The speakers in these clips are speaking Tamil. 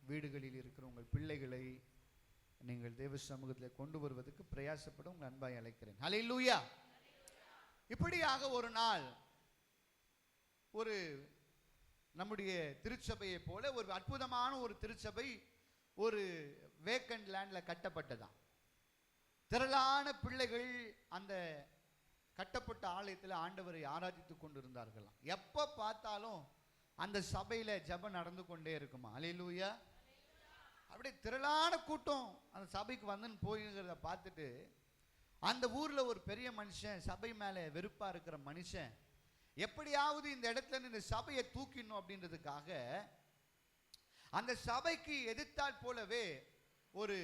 வீடுகளில் இருக்கிற உங்கள் பிள்ளைகளை நீங்கள் தேவ சமூகத்தில் கொண்டு வருவதற்கு பிரயாசப்பட உங்கள் அன்பாய் அழைக்கிறேன். ஹல்லேலூயா. இப்படியாக ஒரு நாள் ஒரு நம்முடைய திருச்சபையை போல ஒரு அற்புதமான ஒரு திருச்சபை ஒரு வேக்கண்ட் லேண்ட்ல கட்டப்பட்டதான். திரளான பிள்ளைகள் அந்த கட்டப்பட்ட ஆலயத்தில் ஆண்டவரை ஆராதித்துக் கொண்டிருந்தார்களாம். எப்ப பார்த்தாலும் அந்த சபையில ஜெபம் நடந்து கொண்டே இருக்குமா. ஹல்லேலூயா. அப்படியே திரளான கூட்டம் அந்த சபைக்கு வந்துன்னு போயிருக்கிறத பார்த்துட்டு அந்த ஊர்ல ஒரு பெரிய மனுஷன், சபை மேல வெறுப்பா இருக்கிற மனுஷன், எப்படியாவது இந்த இடத்துல இந்த சபையை தூக்கிடணும் அப்படின்றதுக்காக அந்த சபைக்கு எதிர்த்தால் போலவே ஒரு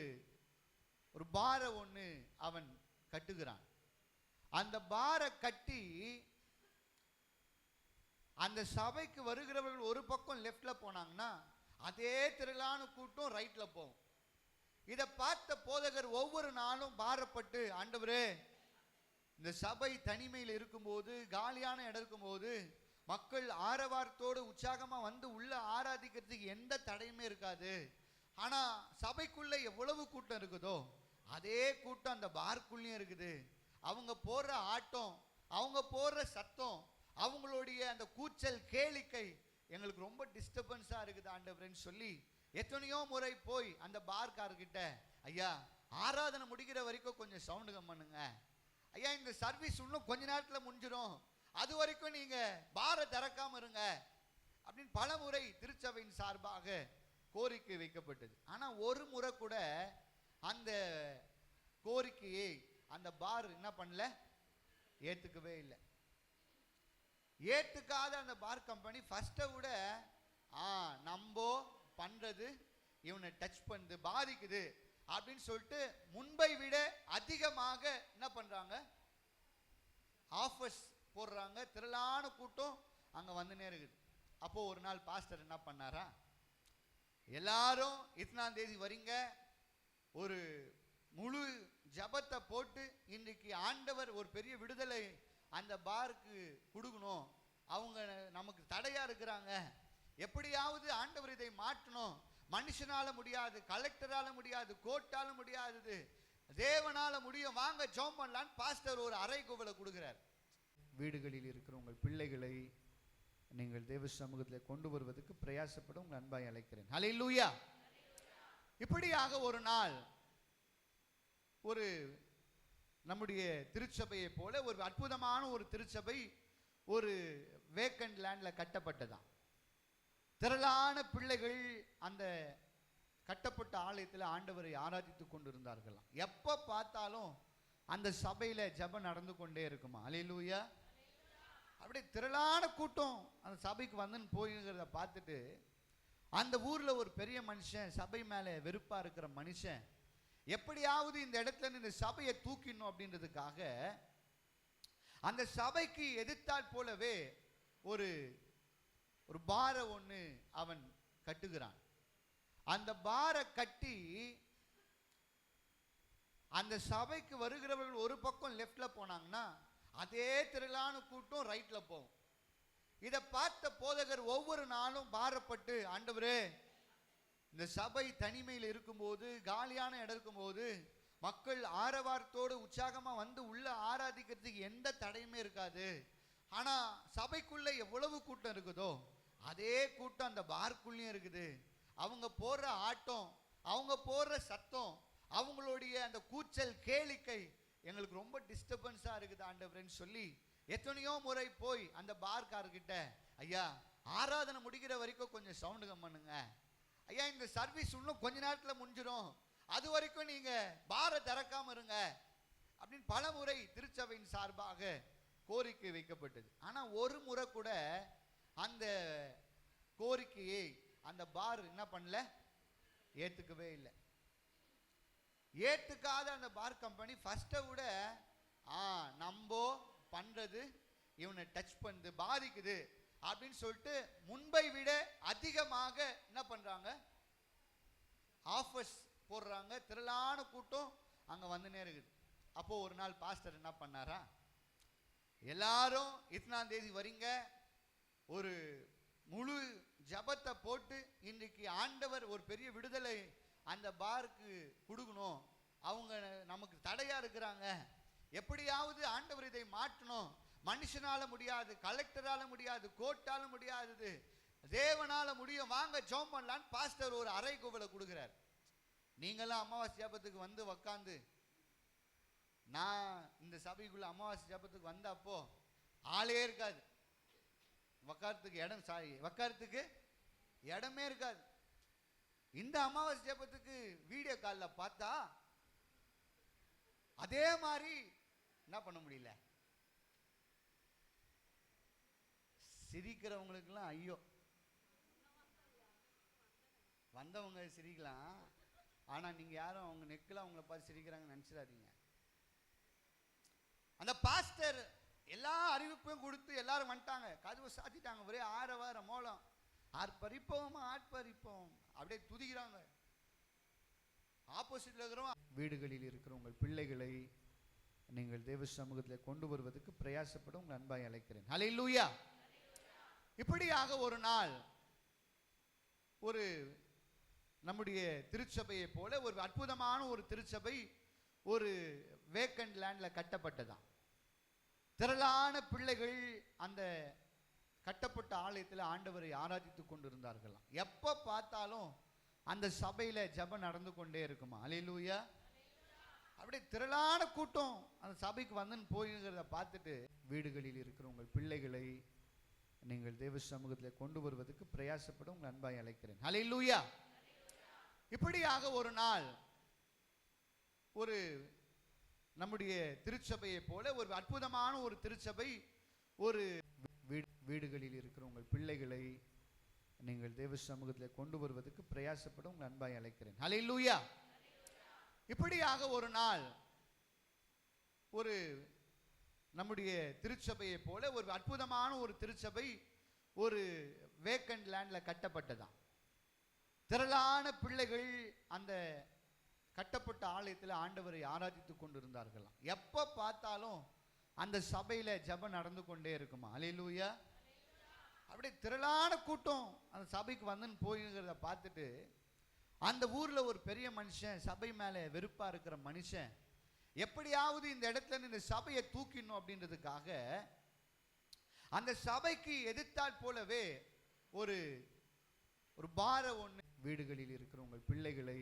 ஒரு பாரை ஒன்று அவன் கட்டுகிறான். அந்த பாரை கட்டி அந்த சபைக்கு வருகிறவர்கள் ஒரு பக்கம் லெஃப்ட்ல போனாங்கன்னா அதே திரளான கூட்டம் ரைட்ல போகும். இதை பார்த்த போதகர் ஒவ்வொரு நாளும் பாரப்பட்டு, ஆண்டவரே, இந்த சபை தனிமையில் இருக்கும்போது, காலியான இடம் இருக்கும்போது மக்கள் ஆரவாரத்தோடு உற்சாகமா வந்து உள்ள ஆராதிக்கிறதுக்கு எந்த தடையுமே இருக்காது. ஆனா சபைக்குள்ள எவ்வளவு கூட்டம் இருக்குதோ அதே கூட்டம் அந்த பார்க்குள்ளேயும் இருக்குது. அவங்க போடுற ஆட்டம், அவங்க போடுற சத்தம், அவங்களுடைய அந்த கூச்சல் கேளிக்கை எங்களுக்கு ரொம்ப டிஸ்டர்பன்ஸா இருக்குது ஆண்டவரேன்னு சொல்லி எத்தனையோ முறை போய் அந்த பார்கார்கிட்ட, ஐயா ஆராதனை முடிக்கிற வரைக்கும் கொஞ்சம் சவுண்டு கம் பண்ணுங்க, ஐயா இந்த சர்வீஸ் இன்னும் கொஞ்ச நேரத்தில் முடிஞ்சிடும், அது வரைக்கும் நீங்க பாரை திறக்காம இருங்க அப்படின்னு பல முறை திருச்சபையின் சார்பாக கோரிக்கை வைக்கப்பட்டது. ஆனா ஒரு முறை கூட அந்த கோரிக்கையை அந்த பார் என்ன பண்ணல, ஏத்துக்கவே இல்லை. ஏத்துக்காத அந்த பார் கம்பெனி ஃபர்ஸ்ட்டை விட நம்ம பண்றது இவனை டச் பண்ணுது, பாதிக்குது அப்படின்னு சொல்லிட்டு முன்பை விட அதிகமாக என்ன பண்றாங்க, ஆஃபர்ஸ் போடுறாங்க. திரளான கூட்டம் அங்க வந்துனே இருக்குது. அப்போ ஒரு நாள் பாஸ்டர் என்ன பண்ணாரா, எல்லாரும் இத்தனாம் தேதி வரீங்க, ஒரு முழு ஜபத்தை போட்டு இன்றைக்கு ஆண்டவர் ஒரு பெரிய விடுதலை அந்த பாருக்கு கொடுக்கணும், அவங்க நமக்கு தடையா இருக்கிறாங்க, எப்படியாவது ஆண்டவர் இதை மாற்றணும், மனுஷனால முடியாது, கலெக்டரால முடியாது, கோர்ட்டால முடியாது, தேவனால முடியும், வாங்க ஜெபம் பண்ணலான்னு பாஸ்டர் ஒரு அறைகூவலை கொடுக்கிறார். வீடுகளில் இருக்கிற உங்கள் பிள்ளைகளை நீங்கள் தேவ சமூகத்தில் கொண்டு வருவதற்கு பிரயாசப்பட உங்கள் அன்பாய் அழைக்கிறேன். ஹல்லேலூயா. இப்படியாக ஒரு நாள் ஒரு நம்முடைய திருச்சபையை போல ஒரு அற்புதமான ஒரு திருச்சபை ஒரு வேக்கண்ட் லேண்ட்ல கட்டப்பட்டதான். திரளான பிள்ளைகள் அந்த கட்டப்பட்ட ஆலயத்தில் ஆண்டவரை ஆராதித்துக் கொண்டிருந்தார்களாம். எப்ப பார்த்தாலும் அந்த சபையில ஜெபம் நடந்து கொண்டே இருக்குமா. ஹல்லேலூயா. அப்படியே திரளான கூட்டம் அந்த சபைக்கு வந்துன்னு போயிருக்கிறத பார்த்துட்டு அந்த ஊர்ல ஒரு பெரிய மனுஷன், சபை மேல வெறுப்பா இருக்கிற மனுஷன், எப்படியாவது இந்த இடத்துல இந்த சபையை தூக்கிடணும் அப்படின்றதுக்காக அந்த சபைக்கு எதிர்த்தால் போலவே ஒரு ஒரு பாரை ஒன்று அவன் கட்டுகிறான். அந்த பாரை கட்டி அந்த சபைக்கு வருகிறவர்கள் ஒரு பக்கம் லெஃப்ட்ல போனாங்கன்னா அதே திரளான கூட்டம் ரைட்ல போகும். இதை பார்த்த போதகர் ஒவ்வொரு நாளும் பாரப்பட்டு, ஆண்டவரே, இந்த சபை தனிமையில் இருக்கும்போது, காலியான இடம் இருக்கும்போது மக்கள் ஆரவாரத்தோடு உற்சாகமா வந்து உள்ள ஆராதிக்கிறதுக்கு எந்த தடையுமே இருக்காது. ஆனா சபைக்குள்ள எவ்வளவு கூட்டம் இருக்குதோ அதே கூட்டம் அந்த பார்க்குள்ளேயும் இருக்குது. அவங்க போடுற ஆட்டம், அவங்க போடுற சத்தம், அவங்களுடைய அந்த கூச்சல் கேளிக்கை எங்களுக்கு ரொம்ப டிஸ்டர்பன்ஸா இருக்குது ஆண்டவரேன்னு சொல்லி எத்தனையோ முறை போய் அந்த பார்கார்கிட்ட, ஐயா ஆராதனை முடிக்கிற வரைக்கும் கொஞ்சம் சவுண்டு கம் பண்ணுங்க, ஐயா இந்த சர்வீஸ் இன்னும் கொஞ்ச நேரத்தில் முடிஞ்சிடும், அது வரைக்கும் நீங்க பாரை திறக்காம இருங்க அப்படின்னு பல முறை திருச்சபையின் சார்பாக கோரிக்கை வைக்கப்பட்டது. ஆனா ஒரு முறை கூட அந்த கோரிக்கையை அந்த பார் என்ன பண்ணல, ஏத்துக்கவே இல்லை. ஏத்துக்காத அந்த பார் கம்பெனி ஃபர்ஸ்ட்டை விட நம்ம பண்றது இவனை டச் பண்ணுது, பாதிக்குது அப்படின்னு சொல்லிட்டு முன்பை விட அதிகமாக என்ன பண்றாங்க, ஆஃபர்ஸ் போடுறாங்க. திரளான கூட்டம் அங்க வந்துனே இருக்குது. அப்போ ஒரு நாள் பாஸ்டர் என்ன பண்ணாரா, எல்லாரும் இத்தனாம் தேதி வரீங்க, ஒரு முழு ஜபத்தை போட்டு இன்றைக்கு ஆண்டவர் ஒரு பெரிய விடுதலை அந்த பாருக்கு கொடுக்கணும், அவங்க நமக்கு தடையா இருக்கிறாங்க, எப்படியாவது ஆண்டவர் இதை மாற்றணும், மனுஷனால முடியாது, கலெக்டரால முடியாது, கோர்ட்டால முடியாது, தேவனால முடியும், வாங்க ஜெபம் பண்ணலான்னு பாஸ்டர் ஒரு அறைகூவலை கொடுக்கிறார். நீங்களாம் அமாவாசை ஜபத்துக்கு வந்து உக்காந்து, நான் இந்த சபைக்குள்ள அமாவாசை ஜபத்துக்கு வந்தப்போ ஆளே இருக்காது, உக்காரத்துக்கு இடமே இருக்காது. இந்த அமாவாசை ஜபத்துக்கு வீடியோ காலில் பார்த்தா அதே மாதிரி என்ன பண்ண முடியல. சிரிக்கிறவங்களுக்கெல்லாம் ஐயோ, வந்தவங்க சிரிக்கலாம், ஆனா நீங்க யாரும் அவங்க நெக்கில் அவங்கள பார்த்து சிரிக்கிறாங்கன்னு நினைச்சிடாதீங்க. அந்த பாஸ்டர் எல்லா அறிவிப்பையும் கொடுத்து எல்லாரும் வந்துட்டாங்க, கதவை சாத்திட்டாங்க, ஒரே ஆரவார மோளம், ஆர்ப்பரிப்போம் ஆர்ப்பரிப்போம் அப்படியே துதிக்கிறாங்க. ஆப்போசிட்ல இருக்கிறோம். வீடுகளில் இருக்கிற உங்கள் பிள்ளைகளை நீங்கள் தேவ சமூகத்தில் கொண்டு வருவதற்கு பிரயாசப்பட உங்கள் அன்பாய் அழைக்கிறேன். ஹல்லேலூயா. இப்படியாக ஒரு நாள் ஒரு நம்முடைய திருச்சபையை போல ஒரு அற்புதமான ஒரு திருச்சபை ஒரு வேக்கண்ட் லேண்ட்ல கட்டப்பட்டதான். திரளான பிள்ளைகள் அந்த கட்டப்பட்ட ஆலயத்தில் ஆண்டவரை ஆராதித்துக் கொண்டிருந்தார்களாம். எப்ப பார்த்தாலும் அந்த சபையில ஜெபம் நடந்து கொண்டே இருக்குமா. ஹல்லேலூயா. அப்படியே திரளான கூட்டம் அந்த சபைக்கு வந்து போயிருக்கிறத பார்த்துட்டு வீடுகளில் இருக்கிற உங்கள் பிள்ளைகளை நீங்கள் தேவ சமூகத்தில் கொண்டு வருவதற்கு பிரயாசப்பட உங்கள் அன்பாய் அழைக்கிறேன். ஹல்லேலூயா. இப்படியாக ஒரு நாள் ஒரு நம்முடைய திருச்சபையை போல ஒரு அற்புதமான ஒரு திருச்சபை ஒரு வீடுகளில் இருக்கிற உங்கள் பிள்ளைகளை நீங்கள் தேவ சமூகத்தில் கொண்டு வருவதற்கு பிரயாசப்பட உங்கள் அன்பாய் அழைக்கிறேன். ஹல்லேலூயா. இப்படியாக ஒரு நாள் ஒரு நம்முடைய திருச்சபையை போல ஒரு அற்புதமான ஒரு திருச்சபை ஒரு வேக்கண்ட் லேண்ட்ல கட்டப்பட்டதான். திரளான பிள்ளைகள் அந்த கட்டப்பட்ட ஆலயத்தில் ஆண்டவரை ஆராதித்துக் கொண்டிருந்தார்களாம். எப்ப பார்த்தாலும் அந்த சபையில ஜெபம் நடந்து கொண்டே இருக்குமா. ஹல்லேலூயா. அப்படியே திரளான கூட்டம் அந்த சபைக்கு வந்து போயிருக்கிறத பார்த்துட்டு அந்த ஊர்ல ஒரு பெரிய மனுஷன், சபை மேல வெறுப்பா இருக்கிற மனுஷன், எப்படியாவது இந்த இடத்துல இந்த சபையை தூக்கிடணும் அப்படின்றதுக்காக அந்த சபைக்கு எதிர்த்தாற் போலவே ஒரு ஒரு பார ஒன்று, வீடுகளில் இருக்கிற உங்கள் பிள்ளைகளை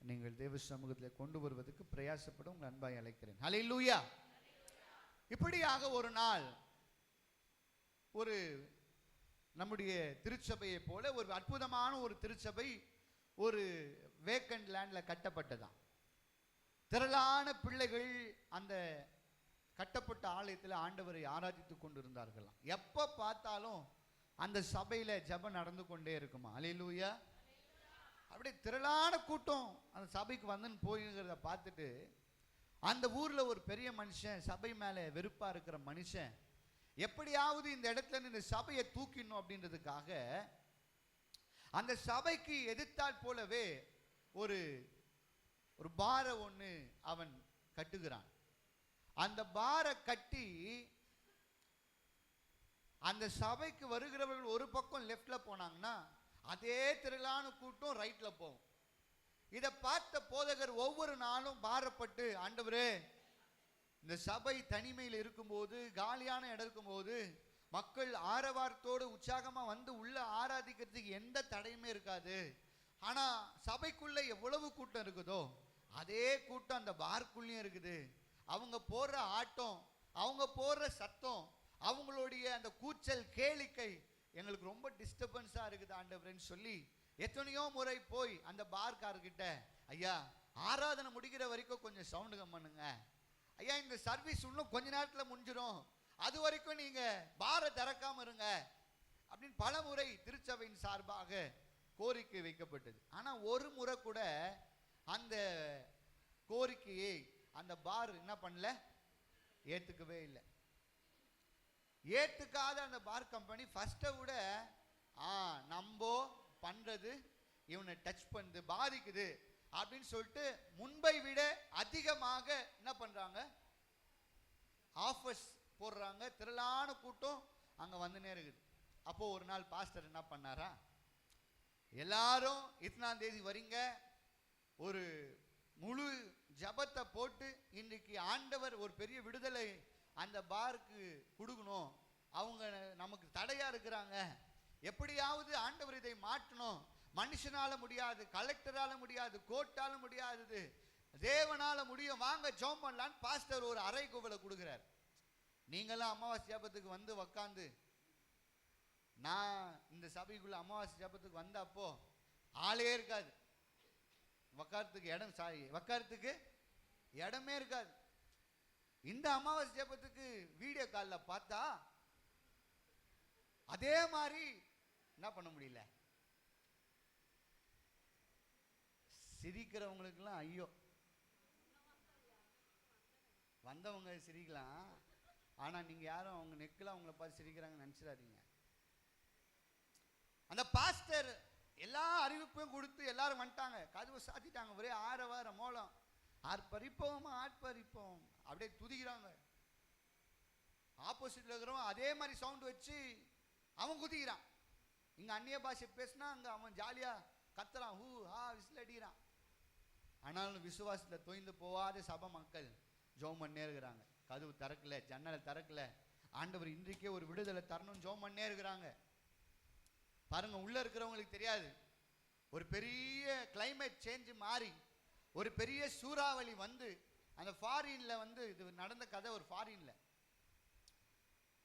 நீங்கள் தேவ சமூகத்தில் கொண்டு வருவதற்கு பிரயாசப்பட உங்கள் அன்பாய் அழைக்கிறேன். ஹல்லேலூயா. இப்படியாக ஒரு நாள் ஒரு நம்முடைய திருச்சபையை போல ஒரு அற்புதமான ஒரு திருச்சபை ஒரு வேக்கண்ட் லேண்ட்ல கட்டப்பட்டதான். திரளான பிள்ளைகள் அந்த கட்டப்பட்ட ஆலயத்தில் ஆண்டவரை ஆராதித்துக் கொண்டிருந்தார்களாம். எப்ப பார்த்தாலும் அந்த சபையில ஜெபம் நடந்து கொண்டே இருக்குமா. ஹல்லேலூயா. அப்படியே திரளான கூட்டம் அந்த சபைக்கு வந்து போயிருக்கிறத பார்த்துட்டு அந்த ஊர்ல ஒரு பெரிய மனுஷன், சபை மேல வெறுப்பா இருக்கிற மனுஷன், எப்படியாவது இந்த இடத்துல இந்த சபையை தூக்கிடணும் அப்படின்றதுக்காக அந்த சபைக்கு எதிர்த்தாற் போலவே ஒரு ஒரு பார ஒன்று அவன் கட்டுகிறான். அந்த பார கட்டி அந்த சபைக்கு வருகிறவர்கள் ஒரு பக்கம் லெஃப்ட்ல போனாங்கன்னா அதே திரளான கூட்டம் ரைட்ல போகும். இதை பார்த்த போதகர் ஒவ்வொரு நாளும் பாரப்பட்டு, ஆண்டவரே இந்த சபை தனிமையில் இருக்கும்போது, காலியான இடம் இருக்கும்போது, மக்கள் ஆரவாரத்தோடு உற்சாகமா வந்து உள்ள ஆராதிக்கிறதுக்கு எந்த தடையுமே இருக்காது. ஆனா சபைக்குள்ள எவ்வளவு கூட்டம் இருக்குதோ அதே கூட்டம் அந்த பார்க்குள்ளேயும் இருக்குது. அவங்க போடுற ஆட்டம், அவங்க போடுற சத்தம், அவங்களுடைய அந்த கூச்சல் கேளிக்கை எங்களுக்கு ரொம்ப டிஸ்டர்பன்ஸா இருக்குது ஆண்டவரேன்னு சொல்லி எத்தனையோ முறை போய் அந்த பார்கார்கிட்ட, ஐயா ஆராதனை முடிக்கிற வரைக்கும் கொஞ்சம் சவுண்டு கம் பண்ணுங்க, ஐயா இந்த சர்வீஸ் இன்னும் கொஞ்ச நேரத்தில் முடிஞ்சிடும், அது வரைக்கும் நீங்க பார திறக்காம இருங்க அப்படின்னு பல முறை திருச்சபையின் சார்பாக கோரிக்கை வைக்கப்பட்டது. ஆனா ஒரு முறை கூட அந்த கோரிக்கையை அந்த பார் என்ன பண்ணல, ஏத்துக்கவே இல்லை. ஏத்துக்காத அந்த பார் கம்பெனி ஃபர்ஸ்ட்டை விட நம்ம பண்றது இவனை டச் பண்ணுது, பாதிக்குது அப்படின்னு சொல்லிட்டு முன்பை விட அதிகமாக என்ன பண்றாங்க, ஆஃபர்ஸ் போடுறாங்க. திரளான கூட்டம் அங்க வந்துனே இருக்குது. அப்போ ஒரு நாள் பாஸ்டர் என்ன பண்ணாரா, எல்லாரும் இத்தனாம் தேதி வரீங்க, ஒரு முழு ஜபத்தை போட்டு இன்னைக்கு ஆண்டவர் ஒரு பெரிய விடுதலை அந்த பாருக்கு கொடுக்கணும், அவங்க நமக்கு தடையா இருக்கிறாங்க, எப்படியாவது ஆண்டவர் இதை மாற்றணும், மனுஷனால முடியாது, கலெக்டரால முடியாது, கோர்ட்டால முடியாது, தேவனால முடியும், வாங்க ஜெபம் பண்ணலான்னு பாஸ்டர் ஒரு அறைகூவலை கொடுக்கிறார். நீங்களாம் அமாவாசை ஜபத்துக்கு வந்து உக்காந்து, நான் இந்த சபைக்குள்ள அமாவாசை ஜபத்துக்கு வந்தப்போ ஆளே இருக்காது, உக்காரத்துக்கு இடம், உக்காரத்துக்கு இடமே இருக்காது. இந்த அமாவாசை ஜபத்துக்கு வீடியோ காலில் பார்த்தா அதே மாதிரி என்ன பண்ண முடியல. சிரிக்கிறவங்களுக்கெல்லாம் ஐயோ, வந்தவங்க சிரிக்கலாம், ஆனா நீங்க யாரும் அவங்க நெக்கில் அவங்கள பார்த்து சிரிக்கிறாங்கன்னு நினைச்சிடாதீங்க. அந்த பாஸ்டர் எல்லா அறிவிப்பையும் கொடுத்து எல்லாரும் வந்துட்டாங்க, கதவை சாத்திட்டாங்க, ஒரே ஆரவார மோளம், ஆர்ப்பரிப்போம் ஆர்ப்பரிப்போம் அப்படியே துதிக்கிறாங்க. ஆப்போசிட்ல இருக்கிறவன் அதே மாதிரி சவுண்ட் வச்சு அவன் குதிக்கிறான். இங்க அந்நிய பாஷை பேசினா அங்க அவன் ஜாலியா கத்துறான், ஹூ ஹா விசில் அடிக்கிறான். ஆனாலும் விசுவாசத்துல தொய்ந்து போகாத சபை மக்கள் ஜெபம் பண்ணே இருக்கிறாங்க. கதவு திறக்கல, ஜன்னலை திறக்கல, ஆண்டவர் இன்றைக்கே ஒரு விடுதலை தரணும் ஜெபம் பண்ணே இருக்கிறாங்க. பாருங்க, உள்ள இருக்கிறவங்களுக்கு தெரியாது, ஒரு பெரிய கிளைமேட் சேஞ்ச் மாறி ஒரு பெரிய சூறாவளி வந்து அந்த ஃபாரின்ல வந்து, இது நடந்த கதை ஒரு ஃபாரின்ல,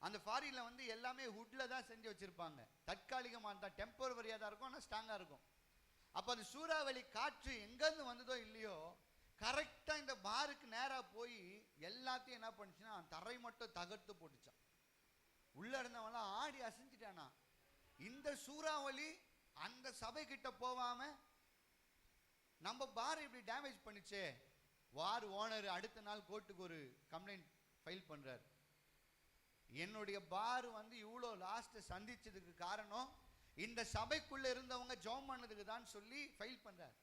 அந்த ஃபாரின்ல வந்து எல்லாமே வுட்ல தான் செஞ்சு வச்சிருப்பாங்க, தற்காலிகமாக தான், டெம்பரவரியா தான் இருக்கும், ஆனால் ஸ்ட்ராங்கா இருக்கும். அப்ப அந்த சூறாவளி காற்று எங்கிருந்து வந்ததோ இல்லையோ, கரெக்டா இந்த பாருக்கு நேரா போய் எல்லாத்தையும் என்ன பண்ணுச்சுன்னா தரை மட்டும் தகர்த்து போட்டுச்சான். உள்ள இருந்தவெல்லாம் ஆடி அசைஞ்சிட்டானா. இந்த சூறாவளி அந்த சபை கிட்ட போவாம நம்ம பார் இப்படி டேமேஜ் பண்ணிச்சே, வார் ஓனர் அடுத்த நாள் கோர்ட்டுக்கு ஒரு கம்ப்ளைண்ட் ஃபைல் பண்றாரு. என்னுடைய பார் வந்து இவ்வளோ லாஸ்ட் சந்திச்சதுக்கு காரணம் இந்த சபைக்குள்ள இருந்தவங்க ஜெபம் பண்ணதுக்கு தான் சொல்லி ஃபைல் பண்றாரு.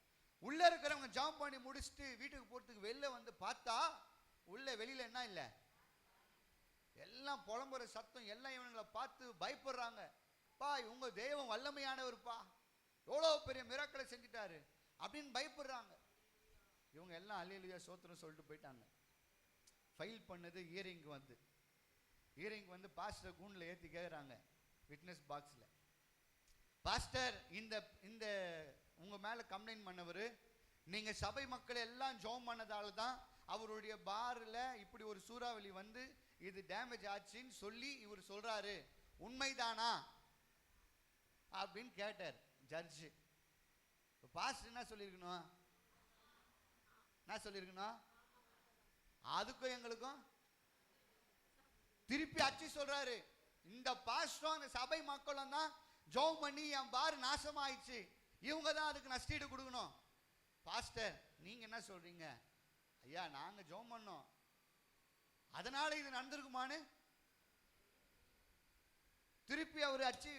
உள்ள இருக்கிறவங்க ஜெபம் பண்ணி முடிச்சுட்டு வீட்டுக்கு போறதுக்கு வெளில வந்து பார்த்தா உள்ள வெளியில என்ன இல்லை, எல்லாம் புலம்புற சத்தம், எல்லாம் இவங்களை பார்த்து பயப்படுறாங்க. பா, இவங்க தெய்வம் வல்லமையானவர்ப்பா, எவ்வளோ பெரிய மிராக்களை செஞ்சுட்டாரு அப்படின்னு பயப்படுறாங்க. இவங்க எல்லாம் அல்லேலூயா சோத்திரம் சொல்லிட்டு போயிட்டாங்க. ஃபைல் பண்ணது ஈரிங் வந்து பாஸ்டர் கூண்டில் ஏற்றி கேட்குறாங்க விட்னஸ் பாக்ஸில், பாஸ்டர் இந்த உங்க மேல கம்ப்ளைண்ட் பண்ணவர், நீங்க சபை மக்கள் எல்லாம் ஜெபம் பண்ணதால தான் அவருடைய பார்ல இப்படி ஒரு சூறாவளி வந்து இது டேமேஜ் ஆச்சுன்னு சொல்லி இவர் சொல்றாரு, உண்மைதானா அப்படின்னு கேட்டார் ஜட்ஜ். பாஸ்டர் என்ன சொல்லியிருக்கணும், அதுக்கும் எங்களுக்கும் திருப்பி அச்சு சொல்றாரு, இந்த பாஸ்டரும் அந்த சபை மக்களும் தான் ஜெபம் பண்ணி என் பார் நாசமாயிடுச்சு, இவங்க தான் அதுக்கு நஷ்டீடு கொடுக்கணும். பாஸ்டர் நீங்க என்ன சொல்றீங்க? ஐயா, நாங்க ஜெபம் பண்ணோம், அதனால இது நடந்திருக்குமான்னு திருப்பி அவர் அச்சு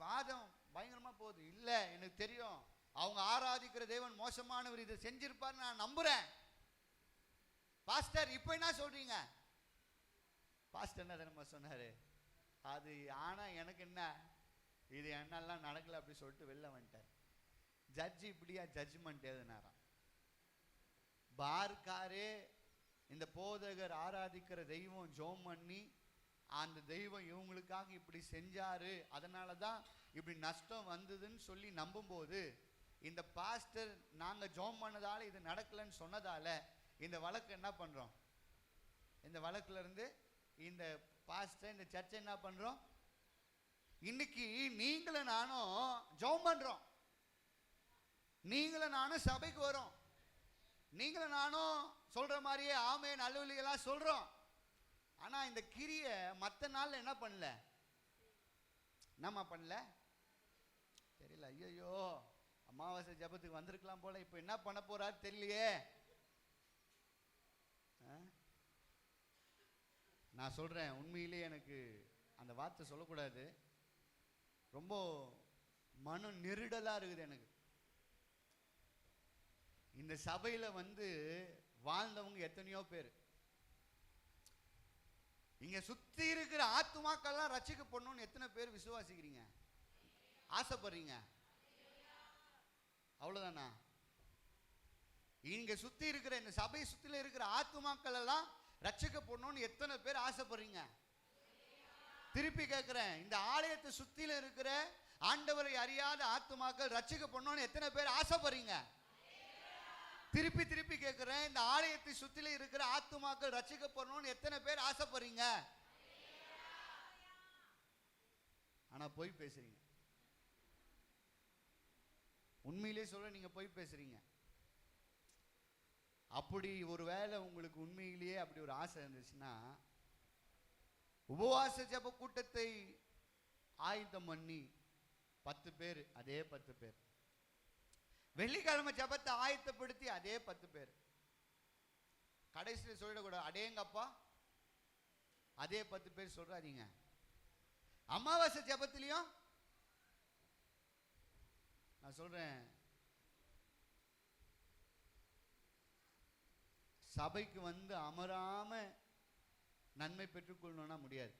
வாதம் பயங்கரமா போகுது. இல்ல, எனக்கு தெரியும், அவங்க ஆராதிக்கிற தேவன் மோசமானவர், இதை செஞ்சிருப்பார், நான் நம்புறேன். பாஸ்டர் இப்ப என்ன சொல்றீங்க? பாஸ்டர் என்ன தெரியுமா சொன்னாரு, அது ஆனா எனக்கு என்ன, இது என்னெல்லாம் நடக்கல அப்படி சொல்லிட்டு வெளில வந்துட்டார். ஜட்ஜி இப்படியா ஜட்ஜ்மெண்ட் எழுதினாராம். பார்க்காரே இந்த போதகர் ஆராதிக்கிற தெய்வம் ஜெபம் பண்ணி அந்த தெய்வம் இவங்களுக்காக இப்படி செஞ்சாரு, அதனாலதான் இப்படி நஷ்டம் வந்ததுன்னு சொல்லி நம்பும்போது, இந்த பாஸ்டர் நாங்க ஜெபம் பண்ணதால இது நடக்கலன்னு சொன்னதால இந்த வழக்கு என்ன பண்றோம், இந்த வழக்குல இருந்து இந்த பாஸ்டர் இந்த சர்ச்சை என்ன பண்றோம், இன்னைக்கு நீங்களும் நானும் ஜெபம் பண்றோம், நீங்களும் நானும் சபைக்கு வரோம், நீங்களும் நானும் சொல்ற மாதிரியே ஆமென் அல்லேலூயா சொல்றோம். ஆனா இந்த கிரிய மற்ற நாள்ல என்ன பண்ணல, என்னம்மா பண்ணல தெரியல. ஐயோ, அமாவாசை ஜபத்துக்கு வந்திருக்கலாம் போல, இப்ப என்ன பண்ண போறாரு தெரியலையே. நான் சொல்றேன், உண்மையிலேயே எனக்கு அந்த வார்த்தை சொல்லக்கூடாது, ரொம்ப மன நெருடலா இருக்குது எனக்கு. இந்த சபையில வந்து வாழ்ந்தவங்க எத்தனையோ பேர், இங்க சுத்தி இருக்கிற ஆத்துமாக்கள்லாம் ரட்சிக்கப்படணும்னு எத்தனை பேர் விசுவாசிக்கிறீங்க, ஆசைப்படுறீங்க? அவ்வளவுதானா? இங்க சுத்தி இருக்கிற இந்த சபை சுத்தில இருக்கிற ஆத்துமாக்கள் எல்லாம் ரட்சிக்கப்படணும்னு எத்தனை பேர் ஆசைப்படுறீங்க? திருப்பி கேட்கிறேன், இந்த ஆலயத்தை சுத்தில இருக்கிற ஆண்டவரை அறியாத ஆத்துமாக்கள் ரட்சிக்கப்படணும்னு எத்தனை பேர் ஆசைப்படுறீங்க? திருப்பி திருப்பி கேட்கிறேன், இந்த ஆலயத்தை சுத்தில இருக்கிற ஆத்துமாக்கள் ரட்சிக்கப்படணும்னு எத்தனை பேர் ஆசைப்படுறீங்க? ஆனா போய் பேசுறீங்க. உண்மையிலே சொல்ற, நீங்க போய் பேசுறீங்க. அப்படி ஒருவேளை உங்களுக்கு உண்மையிலேயே அப்படி ஒரு ஆசை இருந்துச்சுன்னா, உபவாச ஜெப கூட்டத்தை ஆயத்தம் பண்ணி 10 பேர், அதே 10 பேர், வெள்ளிக்கிழமை ஜெபத்தை ஆயத்தப்படுத்தி அதே 10 பேர், கடைசியில் சொல்லிடக்கூடாது அடேங்கப்பா அதே 10 பேர் சொல்றாதீங்க. அமாவாசை ஜெபத்திலையும் நான் சொல்றேன், சபைக்கு வந்து அமராம நன்மை பெற்றுக்கொள்ளணும்னா முடியாது.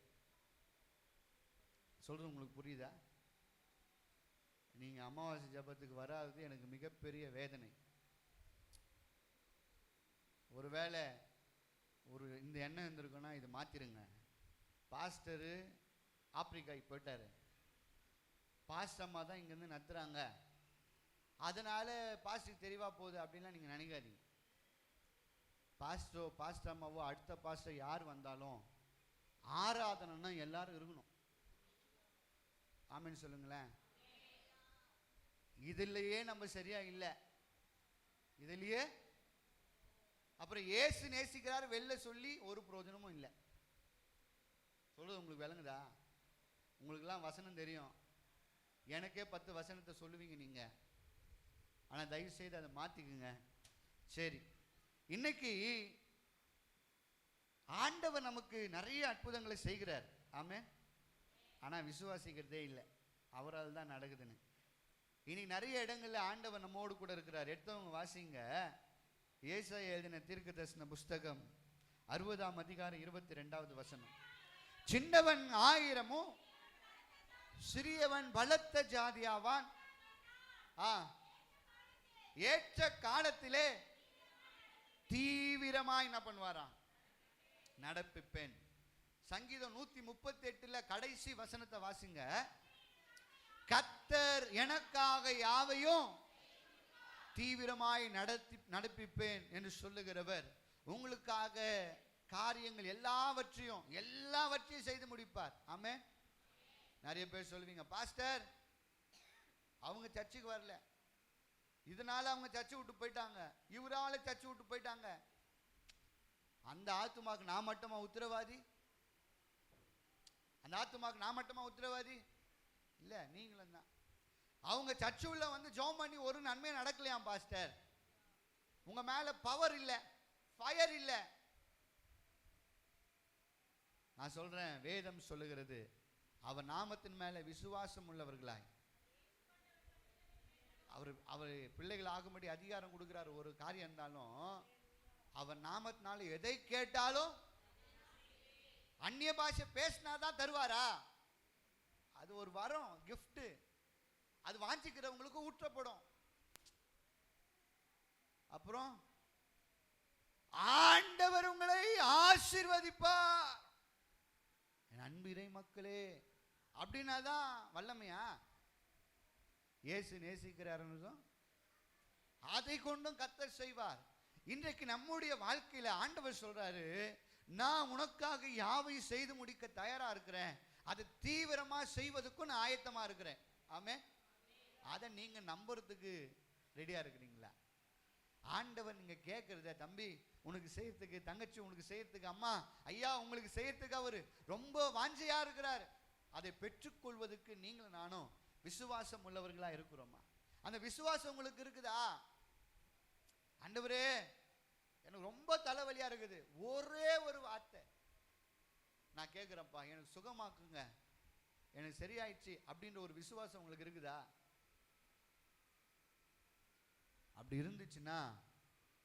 சொல்றது உங்களுக்கு புரியுதா? நீங்க அமாவாசை ஜபத்துக்கு வராதது எனக்கு மிகப்பெரிய வேதனை. ஒருவேளை ஒரு இந்த எண்ணம் இருந்திருக்குன்னா இதை மாத்திருங்க. பாஸ்டரு ஆப்பிரிக்காவுக்கு போயிட்டாரு, பாஸ்டர் அம்மா தான் இங்கேருந்து நடத்துறாங்க, அதனால பாஸ்டருக்கு தெளிவா போகுது அப்படின்லாம் நீங்க நினைக்காதீங்க. பாஸ்டர் அம்மாவோ அடுத்த பாஸ்டர் யார் வந்தாலும் ஆராதனைன்னா எல்லாரும் இருக்கணும். ஆமென் சொல்லுங்களேன். இதுலயே நம்ம சரியா இல்லை, இதுலயே அப்புறம் ஏசு நேசிக்கிறார் வெளில சொல்லி ஒரு பிரயோஜனமும் இல்லை. சொல்றது உங்களுக்கு விளங்குதா? உங்களுக்கெல்லாம் வசனம் தெரியும், எனக்கே 10 வசனத்தை சொல்லுவீங்க நீங்க. ஆனா தயவு செய்து அதை மாத்திக்குங்க. சரி, இன்னைக்கு ஆண்டவர் நமக்கு நிறைய அற்புதங்களை செய்கிறார். ஆமென். ஆனா விசுவாசிக்கிறதே இல்லை, அவரால் தான் நடக்குதுன்னு. இன்னைக்கு நிறைய இடங்கள்ல ஆண்டவர் நம்மோடு கூட இருக்கிறார். எடுத்தவங்க வாசிங்க, ஏசாயா எழுதின தீர்க்கதரிசன புஸ்தகம் 60ஆம் அதிகாரம் 22வது வசனம். சின்னவன் 1000மும் சிறியவன் பலத்த ஜாதியாவான், ஏற்ற காலத்திலே தீவிரமாய் என்ன பண்ணுவாராம், நடப்பிப்பேன். சங்கீதம் 138ல கடைசி வசனத்தை வாசிங்க. கர்த்தர் எனக்காக யாவையும் தீவிரமாய் நடப்பிப்பேன் என்று சொல்லுகிறவர் உங்களுக்காக காரியங்கள் எல்லாவற்றையும் செய்து முடிப்பார். ஆமென். நிறைய பேர் சொல்லுவீங்க, பாஸ்டர் அவங்க சர்ச்சுக்கு வரல, இதனால அவங்க சர்ச்சை விட்டு போயிட்டாங்க, இவரால சர்ச்சை விட்டு போயிட்டாங்க. அந்த ஆத்துமாக்கு நான் மட்டுமா உத்தரவாதி? அந்த ஆத்துமாக்கு நான் மட்டுமா உத்தரவாதி? இல்ல, நீங்களும் தான். அவங்க சர்ச்சு உள்ள வந்து ஜெபம் பண்ணி ஒரு நன்மை நடக்கலையாம் பாஸ்டர், உங்க மேல பவர் இல்ல, ஃபயர் இல்ல. நான் சொல்றேன், வேதம் சொல்லுகிறது, அவர் நாமத்தின் மேல விசுவாசம் உள்ளவர்களாய் அவர் பிள்ளைகள் ஆகும்படி அதிகாரம் கொடுக்கிறார். ஒரு காரியம் இருந்தாலும் அவர் நாமத்தினால எதை கேட்டாலும், அந்நிய பாஷை பேசினாதான் தருவாரா? அது ஒரு வரம், கிஃப்ட். அது வாஞ்சிக்கிறவங்களுக்கு ஊற்றப்படும். அப்புறம் ஆண்டவர் உங்களை ஆசீர்வதிப்பார். என் அன்பு இறை மக்களே, அப்படின்னாதான் வல்லமையா? இயேசு நேசிக்கிறாருன்னு அதை கொண்டும் கர்த்தர் செய்வார். இன்றைக்கு நம்முடைய வாழ்க்கையில ஆண்டவர் சொல்றாரு, நான் உனக்காக யாவையும் செய்து முடிக்க தயாரா இருக்கிறேன், அதை தீவிரமா செய்வதற்கும் நான் ஆயத்தமா இருக்கிறேன். ஆமென். அதை நீங்க நம்புறதுக்கு ரெடியா இருக்கிறீங்களா? ஆண்டவர் நீங்க கேட்கறத, தம்பி உனக்கு செய்யறதுக்கு, தங்கச்சி உனக்கு செய்யறதுக்கு, அம்மா ஐயா உங்களுக்கு செய்யறதுக்கு அவரு ரொம்ப வாஞ்சையா இருக்கிறார். அதை பெற்றுக்கொள்வதற்கு நீங்களும் நானும் விசுவாசம் உள்ளவர்களா இருக்கிறோமா? அந்த விசுவாசம் உங்களுக்கு இருக்குதா? ஆண்டவரே எனக்கு ரொம்ப தலைவலியா இருக்குது, ஒரே ஒரு வார்த்தை நான் கேட்கிறேன்ப்பா, எனக்கு சுகமாக்குங்க, எனக்கு சரியாயிடுச்சு அப்படின்ற ஒரு விசுவாசம் உங்களுக்கு இருக்குதா? அப்படி இருந்துச்சுன்னா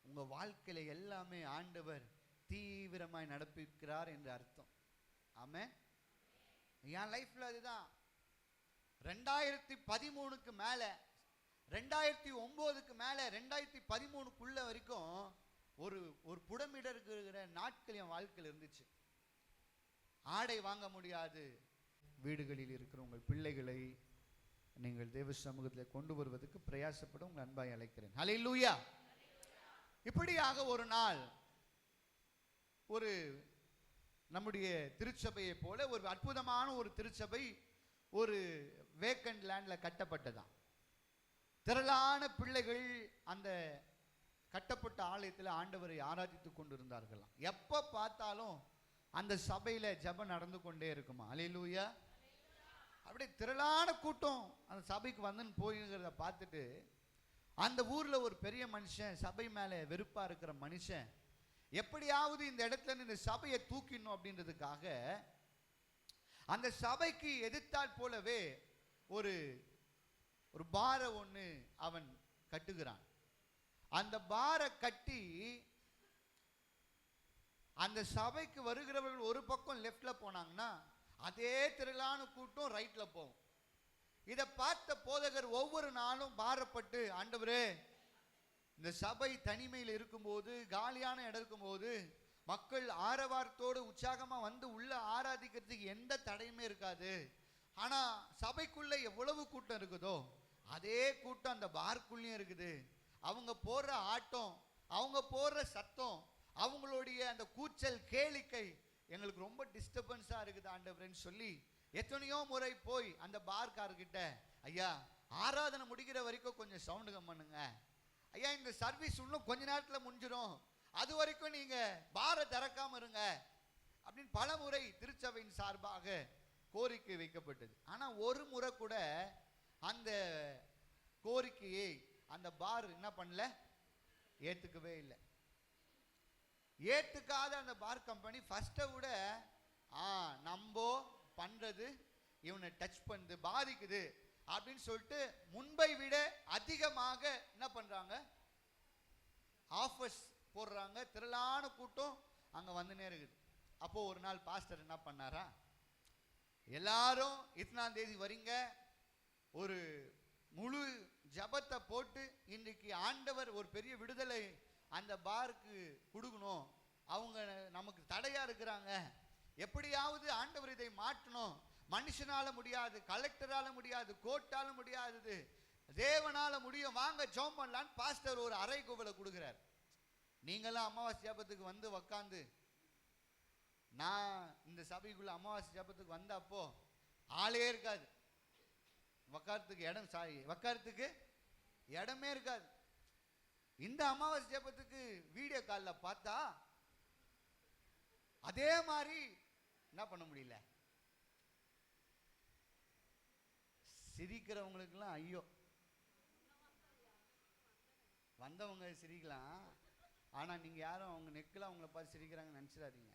உங்க வாழ்க்கையில எல்லாமே ஆண்டவர் தீவிரமாய் நடப்பிக்கிறார் என்று அர்த்தம். ஆமென். என் லைஃப்ல அதுதான் 2013க்கு மேல 2009க்கு மேல 2013க்குள்ள வரைக்கும் ஒரு ஒரு புடமிட இருக்கிற நாட்கள் என் வாழ்க்கையில் இருந்துச்சு. ஆடை வாங்க முடியாது. வீடுகளில் இருக்கிற உங்கள் பிள்ளைகளை நீங்கள் தேவ சமூகத்தில் கொண்டு வருவதற்கு பிரயாசப்பட உங்கள் அன்பாய் அழைக்கிறேன். ஹல்லேலூயா. இப்படியாக ஒரு நாள் ஒரு நம்முடைய திருச்சபையை போல ஒரு அற்புதமான ஒரு திருச்சபை ஒரு வேக்கண்ட் லேண்ட்ல கட்டப்பட்டதான். திரளான பிள்ளைகள் அந்த கட்டப்பட்ட ஆலயத்தில் ஆண்டவரை ஆராதித்துக் கொண்டிருந்தார்களாம். எப்ப பார்த்தாலும் அந்த சபையில ஜெபம் நடந்து கொண்டே இருக்குமா. ஹல்லேலூயா. அப்படியே திரளான கூட்டம் அந்த சபைக்கு வந்து போயிருக்கிறத பார்த்துட்டு அந்த ஊர்ல ஒரு பெரிய மனுஷன், சபை மேல வெறுப்பா இருக்கிற மனுஷன், எப்படியாவது இந்த இடத்துல இந்த சபையை தூக்கிடணும் அப்படின்றதுக்காக அந்த சபைக்கு எதிர்த்தாற் போலவே ஒரு ஒரு பாரை ஒன்று அவன் கட்டுகிறான். அந்த பாரை கட்டி அந்த சபைக்கு வருகிறவர்கள் ஒரு பக்கம் லெஃப்ட்ல போனாங்கன்னா அதே திரளான கூட்டம் ரைட்ல போகும். இதை பார்த்த போதகர் ஒவ்வொரு நாளும் பாரப்பட்டு, ஆண்டவரே இந்த சபை தனிமையில் இருக்கும்போது, காலியான இடம் இருக்கும்போது மக்கள் ஆரவாரத்தோடு உற்சாகமா வந்து உள்ள ஆராதிக்கிறதுக்கு எந்த தடையுமே இருக்காது. ஆனா சபைக்குள்ள எவ்வளவு கூட்டம் இருக்குதோ அதே கூட்டம் அந்த பார்க்குள்ளேயும் இருக்குது. அவங்க போடுற ஆட்டம், அவங்க போடுற சத்தம், அவங்களுடைய அந்த கூச்சல் கேளிக்கை எங்களுக்கு ரொம்ப டிஸ்டர்பன்ஸா இருக்குது ஆண்டவரேன்னு சொல்லி எத்தனையோ முறை போய் அந்த பார்கார்கிட்ட, ஐயா ஆராதனை முடிக்கிற வரைக்கும் கொஞ்சம் சவுண்டு கம் பண்ணுங்க, ஐயா இந்த சர்வீஸ் இன்னும் கொஞ்ச நேரத்தில் முடிஞ்சிடும், அது வரைக்கும் நீங்க பாரை திறக்காம இருங்க அப்படின்னு பல முறை திருச்சபையின் சார்பாக கோரிக்கை வைக்கப்பட்டது. ஆனா ஒரு முறை கூட அந்த கோரிக்கையை அந்த பார் என்ன பண்ணல, ஏத்துக்கவே இல்லை. ஏத்துக்காத அந்த பார் கம்பெனி ஃபர்ஸ்ட்டை விட நம்ம பண்றது இவனை டச் பண்ணுது, பாதிக்குது அப்படின்னு சொல்லிட்டு முன்பை விட அதிகமாக என்ன பண்றாங்க, ஆஃபர்ஸ் போடுறாங்க. திரளான கூட்டம் அங்க வந்துனே இருக்குது. அப்போ ஒரு நாள் பாஸ்டர் என்ன பண்ணாரா, எல்லாரும் இத்தனாம் தேதி வரீங்க, ஒரு முழு ஜபத்தை போட்டு இன்றைக்கு ஆண்டவர் ஒரு பெரிய விடுதலை அந்த பாருக்கு கொடுக்கணும், அவங்க நமக்கு தடையா இருக்கிறாங்க, எப்படியாவது ஆண்டவர் இதை மாற்றணும், மனுஷனால முடியாது, கலெக்டரால முடியாது, கோர்ட்டால முடியாது, தேவனால முடியும், வாங்க ஜெபம் பண்ணலான்னு பாஸ்டர் ஒரு அறைகூவலை கொடுக்கிறார். நீங்களாம் அமாவாசை ஜபத்துக்கு வந்து உக்காந்து, நான் இந்த சபைக்குள்ள அமாவாசை ஜபத்துக்கு வந்தப்போ ஆளே இருக்காது, உக்காரத்துக்கு இடம், உக்காரத்துக்கு இடமே இருக்காது. இந்த அமாவாசை ஜபத்துக்கு வீடியோ காலில் பார்த்தா அதே மாதிரி என்ன பண்ண முடியல, சிரிக்கிறவங்களுக்கெல்லாம் ஐயோ, வந்தவங்க சிரிக்கலாம், ஆனா நீங்க யாரும் அவங்க நெக்கில் அவங்கள பார்த்து சிரிக்கிறாங்கன்னு நினைச்சிடாதீங்க.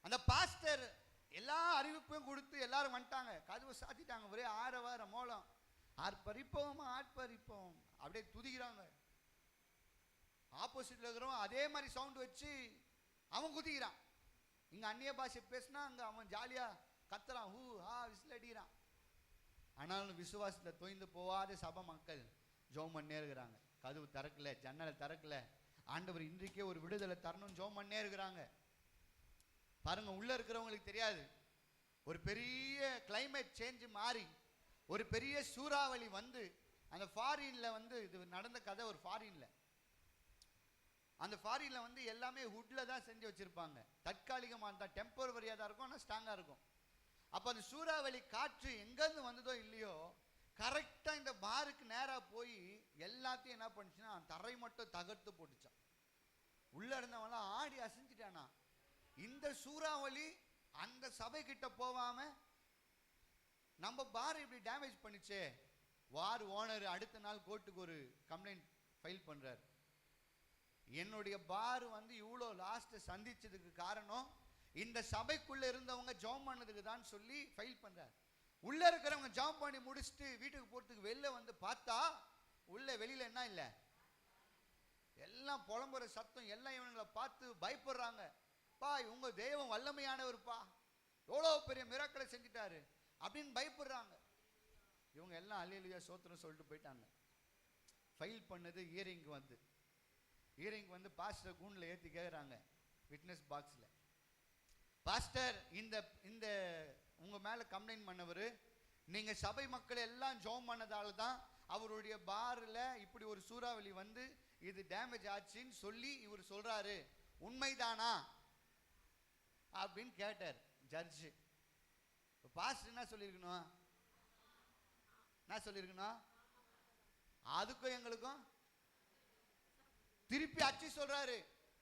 அந்த பாஸ்டர் எல்லா அறிவிப்பையும் கொடுத்து எல்லாரும் வந்துட்டாங்க, கதவை சாத்திட்டாங்க, ஒரே ஆரவார மோளம், ஆர்ப்பரிப்போம் ஆர்ப்பரிப்போம் அப்படியே துதிக்கிறாங்க. ஆப்போசிட்ல இருக்கிறவன் அதே மாதிரி சவுண்ட் வச்சு அவன் குதிக்கிறான். இங்க அந்நிய பாஷை பேசினா அங்க அவன் ஜாலியா கத்துறான், ஹூ ஹா விசில் அடிக்கிறான். ஆனாலும் விசுவாசத்துல தொய்ந்து போவாத சபை மக்கள் ஜெபம் பண்ணே இருக்கிறாங்க. கதவு திறக்கல, ஜன்னலை திறக்கல, ஆண்டவர் இன்றைக்கே ஒரு விடுதலை தரணும் ஜெபம் பண்ணே இருக்கிறாங்க. பாருங்க, உள்ள இருக்கிறவங்களுக்கு தெரியாது, ஒரு பெரிய கிளைமேட் சேஞ்ச் மாறி ஒரு பெரிய சூறாவளி வந்து அந்த ஃபாரின்ல வந்து, இது நடந்த கதை ஒரு ஃபாரின்ல, அந்த ஃபாரின்ல வந்து எல்லாமே வுட்ல தான் செஞ்சு வச்சிருப்பாங்க, தற்காலிகமாக தான், டெம்பரவரியா தான் இருக்கும், ஆனால் ஸ்ட்ராங்கா இருக்கும். அப்போ அந்த சூறாவளி காற்று எங்கேருந்து வந்ததோ இல்லையோ கரெக்டா இந்த பாருக்கு நேரா போய் எல்லாத்தையும் என்ன பண்ணுச்சுன்னா தரை மட்டும் தகர்த்து போட்டுச்சான். உள்ள இருந்தவங்களாம் ஆடி அசைஞ்சிட்டானா. இந்த சூறாவளி அந்த சபை கிட்ட போவாம நம்ம பார் இப்படி டேமேஜ் பண்ணிச்சே, வார் ஓனர் அடுத்த நாள் கோர்ட்டுக்கு ஒரு கம்ப்ளைண்ட் ஃபைல் பண்றாரு. என்னுடைய பார் வந்து இவ்வளோ லாஸ்ட் சந்திச்சதுக்கு காரணம் இந்த சபைக்குள்ள இருந்தவங்க ஜெபம் பண்ணதுக்கு தான் சொல்லி ஃபைல் பண்றாரு. உள்ள இருக்கிறவங்க ஜெபம் பண்ணி முடிச்சுட்டு வீட்டுக்கு போறதுக்கு வெளில வந்து பார்த்தா உள்ள வெளியில என்ன இல்லை, எல்லாம் புலம்புற சத்தம், எல்லாம் இவங்களை பார்த்து பயப்படுறாங்க. பா உங்க தெய்வம் வல்லமையானவர்ப்பா, எவ்வளோ பெரிய மிராக்களை செஞ்சுட்டாரு அப்படின்னு பயப்படுறாங்க. இவங்க எல்லாம் அல்லேலூயா சோத்திரம் சொல்லிட்டு போயிட்டாங்க. ஃபைல் பண்ணது இயரிங் வந்து பாஸ்டர் கூண்டில் ஏற்றி கேட்குறாங்க விட்னஸ் பாக்ஸில், பாஸ்டர் இந்த இந்த உங்கள் மேலே கம்ப்ளைண்ட் பண்ணவர் நீங்கள் சபை மக்கள் எல்லாம் ஜோம் பண்ணதால தான் அவருடைய பாரில் இப்படி ஒரு சூறாவளி வந்து இது டேமேஜ் ஆச்சுன்னு சொல்லி இவர் சொல்கிறாரு, உண்மைதானா அப்படின்னு கேட்டார் ஜட்ஜு. பாஸ்டர் என்ன சொல்லியிருக்கணும்? அதுக்கும் எங்களுக்கும் திருப்பி அச்சு சொல்றாரு,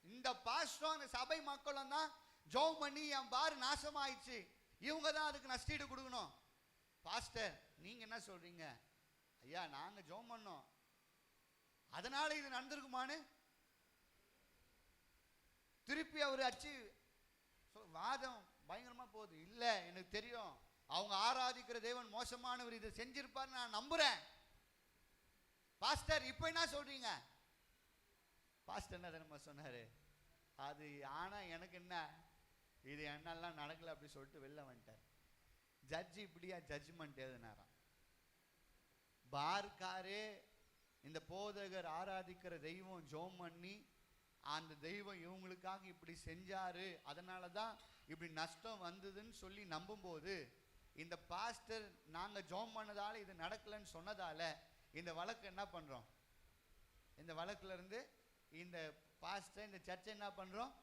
இந்த பாஸ்டரும் அந்த சபை மக்களும் தான் ஜோம் பண்ணி என் பார் நாசமாயிடுச்சு, இவங்க தான் அதுக்கு நஷ்டீடு கொடுக்கணும். பாஸ்டர் நீங்க என்ன சொல்றீங்க? ஐயா நாங்க ஜோம் பண்ணோம், அதனால இது நடந்திருக்குமான்னு திருப்பி அவர் அச்சு வாதம் பயங்கரமா போகுது. இல்ல எனக்கு தெரியும், அவங்க ஆராதிக்கிற தேவன் மோசமானவர், இதை செஞ்சிருப்பார் நான் நம்புறேன். பாஸ்டர் இப்ப என்ன சொல்றீங்க? பாஸ்டர் என்ன தெரியுமா சொன்னாரு? அது ஆனா எனக்கு என்ன, இது என்னெல்லாம் நடக்கல அப்படி சொல்லிட்டு வெளில வந்துட்டார். ஜட்ஜி இப்படியா ஜட்ஜ்மெண்ட் எழுதினாராம். பார்க்காரே இந்த போதகர் ஆராதிக்கிற தெய்வம் ஜோம் பண்ணி அந்த தெய்வம் இவங்களுக்காக இப்படி செஞ்சாரு, அதனாலதான் இப்படி நஷ்டம் வந்ததுன்னு சொல்லி நம்பும்போது, இந்த பாஸ்டர் நாங்க ஜோம் பண்ணதால இது நடக்கலன்னு சொன்னதால இந்த வழக்கு என்ன பண்றோம்? இந்த வழக்குல இருந்து இந்த பாஸ்டர் இந்த சர்ச்சை என்ன பண்றோம்?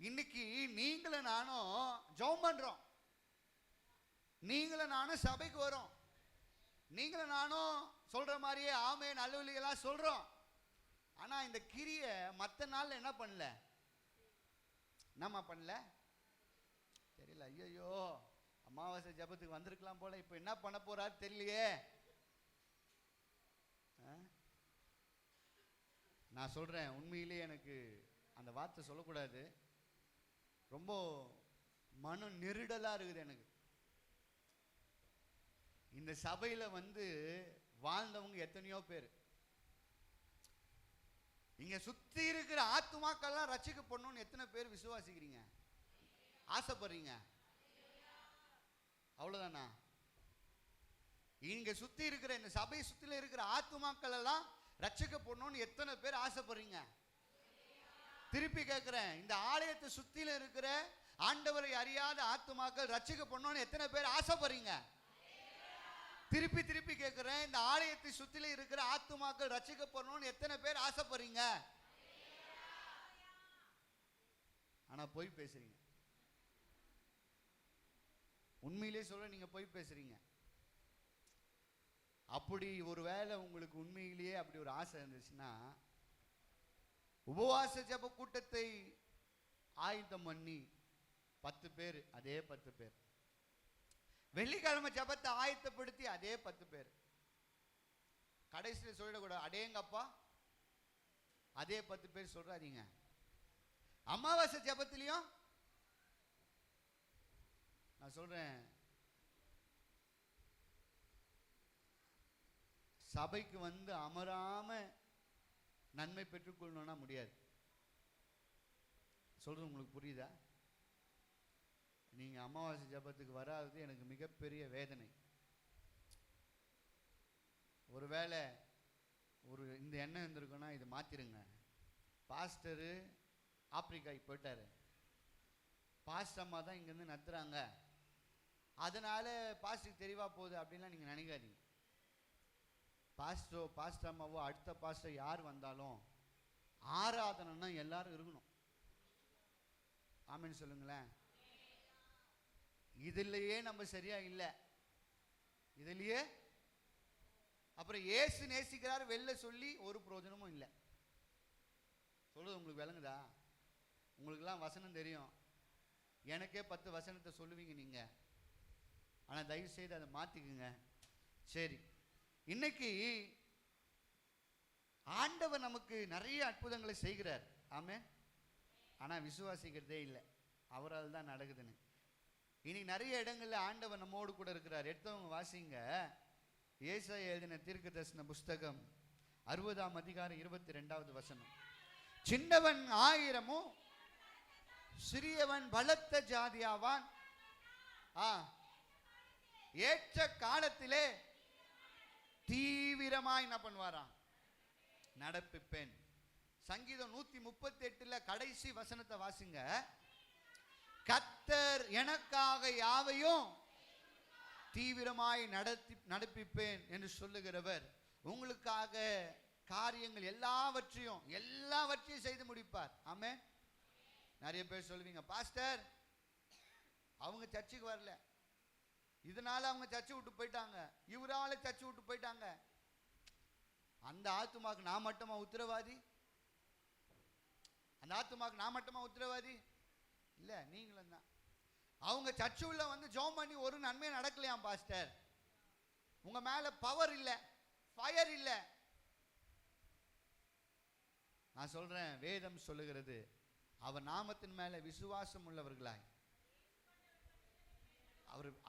இன்னைக்கு நீங்களும் நானும் ஜெபம் பண்றோம், நீங்களும் நானும் சபைக்கு வரோம், நீங்களும் நானும் சொல்ற மாதிரியே ஆமென் அல்லேலூயா சொல்றோம். ஆனா இந்த கிரிய மற்ற நாள்ல என்ன பண்ணல, நம்ம பண்ணல தெரியல. ஐயோ அமாவாசை ஜபத்துக்கு வந்திருக்கலாம் போல, இப்ப என்ன பண்ண போறாரு தெரியலையே. நான் சொல்றேன், உண்மையிலேயே எனக்கு அந்த வார்த்தை சொல்லக்கூடாது, ரொம்ப மன நெருடலா இருக்குது எனக்கு. இந்த சபையில வந்து வாழ்ந்தவங்க எத்தனையோ பேர், இங்க சுத்தி இருக்கிற ஆத்துமாக்கள்லாம் ரட்சிக்கப்படணும்னு எத்தனை பேர் விசுவாசிக்கிறீங்க, ஆசைப்படுறீங்க? அவ்வளவுதானா? இங்க சுத்தி இருக்கிற இந்த சபையை சுத்தில இருக்கிற ஆத்துமாக்கள் எல்லாம் ரட்சிக்கப்படணும்னு எத்தனை பேர் ஆசைப்படுறீங்க? திருப்பி கேட்கிறேன், இந்த ஆலயத்தை சுத்தில இருக்கிற ஆண்டவரை அறியாத ஆத்துமாக்கள் ரட்சிக்கப்படணும்னு எத்தனை பேர் ஆசைப்படுறீங்க? திருப்பி திருப்பி கேட்கிறேன், இந்த ஆலயத்தை சுத்தில இருக்கிற ஆத்துமாக்கள் ரட்சிக்கப்படணும்னு எத்தனை பேர் ஆசைப்படுறீங்க? ஆனா பொய் பேசுறீங்க. உண்மையிலே சொல்ல நீங்க பொய் பேசுறீங்க. அப்படி ஒருவேளை உங்களுக்கு உண்மையிலேயே அப்படி ஒரு ஆசை இருந்துச்சுன்னா, உபவாச ஜெப கூட்டத்தை ஆயத்தம் பண்ணி 10 பேர், அதே 10 பேர், வெள்ளிக்கிழமை ஜெபத்தை ஆயத்தப்படுத்தி அதே 10 பேர், கடைசியில் சொல்லிடக்கூடாது அடேங்கப்பா அதே 10 பேர் சொல்றாதீங்க. அமாவாசை ஜெபத்திலையும் நான் சொல்றேன், சபைக்கு வந்து அமராம நன்மை பெற்றுக்கொள்ளணும்னா முடியாது. சொல்றது உங்களுக்கு புரியுதா? நீங்க அமாவாசை ஜபத்துக்கு வராதது எனக்கு மிகப்பெரிய வேதனை. ஒருவேளை ஒரு இந்த எண்ணம் இருந்திருக்குன்னா இது மாத்திருங்க. பாஸ்டரு ஆப்பிரிக்காவுக்கு போயிட்டாரு, பாஸ்டர் அம்மா தான் இங்கேருந்து நடத்துறாங்க, அதனால பாஸ்டருக்கு தெளிவா போகுது அப்படின்லாம் நீங்க நினைக்காதீங்க. பாஸ்டர் அம்மாவோ அடுத்த பாஸ்டர் யார் வந்தாலும் ஆராதனைன்னா எல்லாரும் இருக்கணும். ஆமென் சொல்லுங்களேன். இதுலயே நம்ம சரியா இல்லை, இதுலயே அப்புறம் ஏசு நேசிக்கிறார் வெளில சொல்லி ஒரு பிரயோஜனமும் இல்லை. சொல்றது உங்களுக்கு விளங்குதா? உங்களுக்கெல்லாம் வசனம் தெரியும், எனக்கே 10 வசனத்தை சொல்லுவீங்க நீங்க, ஆனா தயவு செய்து அதை மாத்திக்குங்க. சரி, இன்னைக்கு ஆண்டவர் நமக்கு நிறைய அற்புதங்களை செய்கிறார், ஆமென். ஆனா விசுவாசிக்கிறதே இல்லை, அவரால் தான் நடக்குதுன்னு. இன்னைக்கு நிறைய இடங்கள்ல ஆண்டவர் நம்மோடு கூட இருக்கிறார். எடுத்தவங்க வாசிங்க, ஏசாயா எழுதின தீர்க்கதரிசன புஸ்தகம் 60ஆம் அதிகாரம் 22வது வசனம். சின்னவன் 1000 சிறியவன் பலத்த ஜாதியாவான். ஏற்ற காலத்திலே தீவிரமாய் என்ன பண்ணுவாராம்? நடப்பிப்பேன். சங்கீதம் 138 கடைசி வசனத்தை வாசிங்க. கர்த்தர் எனக்காக யாவையும் தீவிரமாய் நடப்பிப்பேன் என்று சொல்லுகிறவர் உங்களுக்காக காரியங்கள் எல்லாவற்றையும் செய்து முடிப்பார். ஆமென். நிறைய பேர் சொல்லுவீங்க, பாஸ்டர் அவங்க சர்ச்சுக்கு வரல, இதனால அவங்க சர்ச்சை விட்டு போயிட்டாங்க, இவரால சர்ச்சை விட்டு போயிட்டாங்க. அந்த ஆத்துமாக்கு நான் மட்டுமா உத்தரவாதி? அந்த ஆத்துமாக்கு நான் மட்டுமா உத்தரவாதி? இல்ல, நீங்களும் தான். அவங்க சர்ச்சு உள்ள வந்து ஜெபம் பண்ணி ஒரு நன்மையும் நடக்கலையாம் பாஸ்டர். உங்க மேல பவர் இல்ல, ஃபயர் இல்ல. நான் சொல்றேன், வேதம் சொல்லுகிறது, அவர் நாமத்தின் மேல விசுவாசம் உள்ளவர்களாய்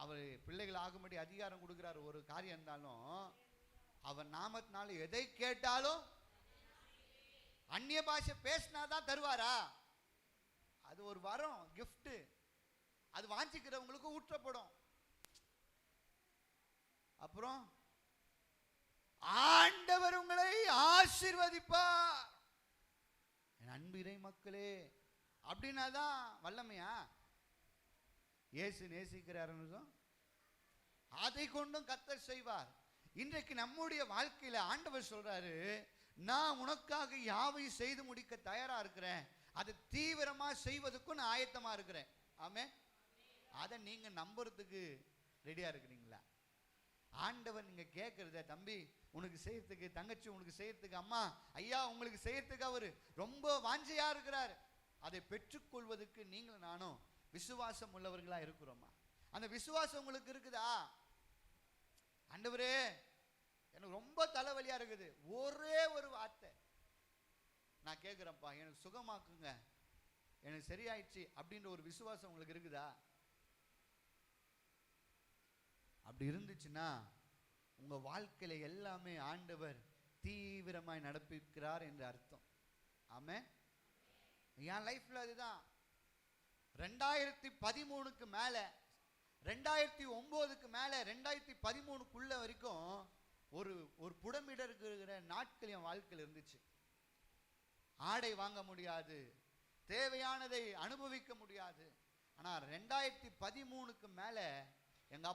அவர் பிள்ளைகள் ஆகும்படி அதிகாரம் கொடுக்கிறார். ஒரு காரியம் இருந்தாலும் அவர் நாமத்தினால எதை கேட்டாலும், அந்நிய பாஷை பேசினாதான் தருவாரா? அது ஒரு வரம், கிஃப்ட். அது வாஞ்சிக்கிறவங்களுக்கு ஊற்றப்படும். அப்புறம் ஆண்டவர் உங்களை ஆசீர்வதிப்பார். என் அன்பு இறை மக்களே, அப்படின்னாதான் வல்லமையா? இயேசு நேசிக்கிறாருன்னு அதை கொண்டும் கர்த்தர் செய்வார். இன்றைக்கு நம்முடைய வாழ்க்கையில ஆண்டவர் சொல்றாரு, நான் உனக்காக யாவையும் செய்து முடிக்க தயாரா இருக்கிறேன், அதை தீவிரமா செய்வதற்கும் நான் ஆயத்தமா இருக்கிறேன். ஆமென். அதை நீங்க நம்புறதுக்கு ரெடியா இருக்கிறீங்களா? ஆண்டவர் நீங்க கேட்கறத, தம்பி உனக்கு செய்யறதுக்கு, தங்கச்சி உனக்கு செய்யறதுக்கு, அம்மா ஐயா உங்களுக்கு செய்யறதுக்கு அவரு ரொம்ப வாஞ்சையா இருக்கிறார். அதை பெற்றுக்கொள்வதற்கு நீங்களும் நானும் விசுவாசம் உள்ளவர்களா இருக்கிறோமா? அந்த விசுவாசம் உங்களுக்கு இருக்குதா? ஆண்டவரே எனக்கு ரொம்ப தலைவலியா இருக்குது, ஒரே ஒரு வார்த்தை நான் கேட்கிறேன்ப்பா, எனக்கு சுகமாக்குங்க, எனக்கு சரியாயிடுச்சு அப்படின்ற ஒரு விசுவாசம் உங்களுக்கு இருக்குதா? அப்படி இருந்துச்சுன்னா உங்க வாழ்க்கையில எல்லாமே ஆண்டவர் தீவிரமாய் நடப்பிக்கிறார் என்று அர்த்தம். ஆமென். என் லைஃப்ல அதுதான். 2013க்கு மேல, 2009க்கு மேல, 2013க்குள்ள வரைக்கும் ஒரு புடமிடஇருக்கிற நாட்கள் என் வாழ்க்கையில் இருந்துச்சு. ஆடை வாங்க முடியாது, தேவையானதை அனுபவிக்க முடியாது. ஆனா 2013க்கு மேல